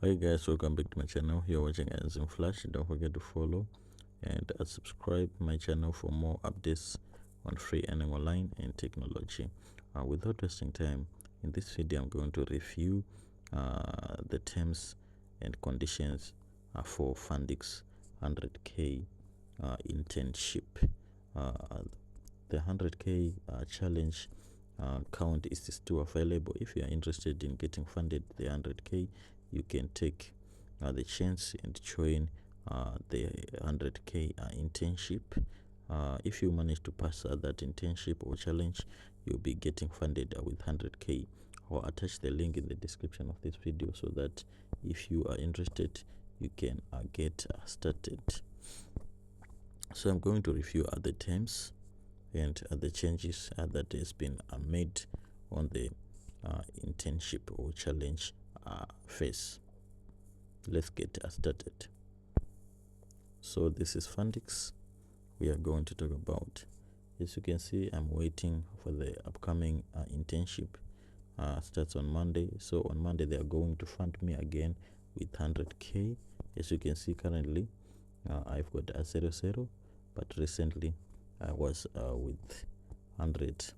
Hi guys, welcome back to my channel. You're watching Zimflash. Don't forget to follow and subscribe my channel for more updates on free earning online and technology. Without wasting time, in this video I'm going to review the terms and conditions for Fundix 100k internship. The 100k challenge count is still available. If you are interested in getting funded the 100k, you can take the chance and join the 100k internship. If you manage to pass that internship or challenge, you'll be getting funded with 100k. I'll attach the link in the description of this video so that if you are interested, you can get started. So I'm going to review other terms and the changes that has been made on the internship or challenge phase. Let's get started. So this is Fundix. We are going to talk about, as you can see, I'm waiting for the upcoming internship. Starts on Monday. So on Monday they are going to fund me again with 100k. As you can see, currently I've got a 00, but recently I was with 100k.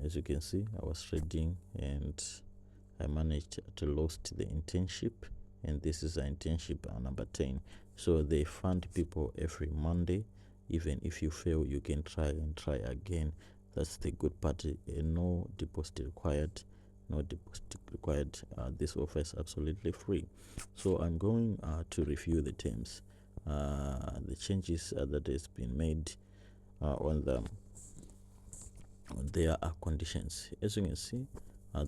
As you can see, I was trading and I managed to lost the internship, and this is an internship number 10. So they fund people every Monday. Even if you fail, you can try and try again. That's the good part. No deposit required. No deposit required. This offer is absolutely free. So I'm going to review the terms, the changes that has been made on their conditions. As you can see,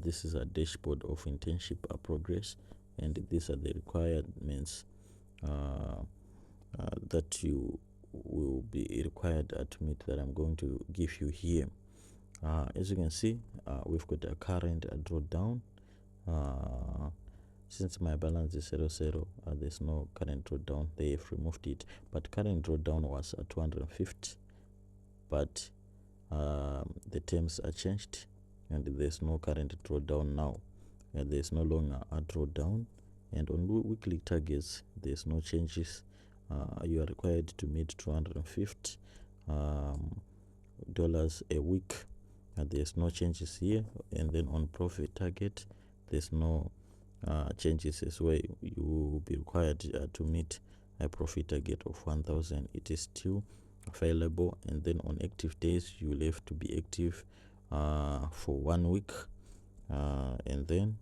this is a dashboard of internship progress, and these are the requirements that you will be required to meet, that I'm going to give you here. As you can see, we've got a current drawdown. Since my balance is 00, there's no current drawdown. They've removed it, but current drawdown was at 250, but the terms are changed and there's no current drawdown now. There's no longer a drawdown, and on weekly targets there's no changes. You are required to meet $250 a week, and there's no changes here. And then on profit target, there's no changes as well. You will be required to meet a profit target of 1,000. It is still available. And then on active days, you will have to be active for 1 week. And then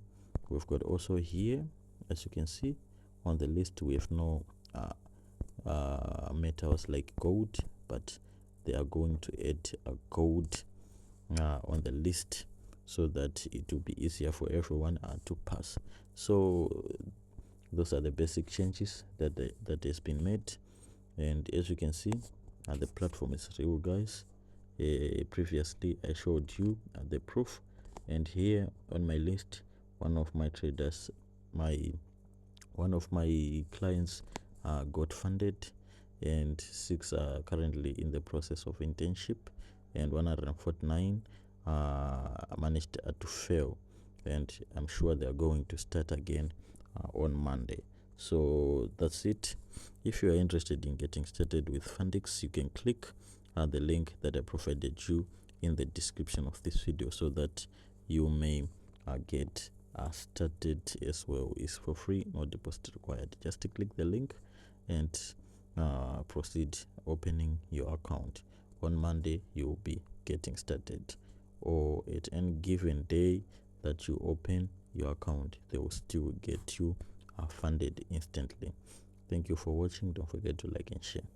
we've got also here, as you can see on the list, we have no metals like gold, but they are going to add a gold on the list so that it will be easier for everyone to pass. So those are the basic changes that has been made. And as you can see, the platform is real, guys. Previously I showed you the proof, and here on my list, one of my traders, one of my clients got funded, and 6 are currently in the process of internship, and 149 managed to fail, and I'm sure they're going to start again on Monday. So that's it. If you are interested in getting started with Fundix, you can click the link that I provided you in the description of this video so that you may get started as well. It's for free, no deposit required. Just click the link and proceed opening your account. On Monday you will be getting started, or at any given day that you open your account, they will still get you funded instantly. Thank you for watching. Don't forget to like and share.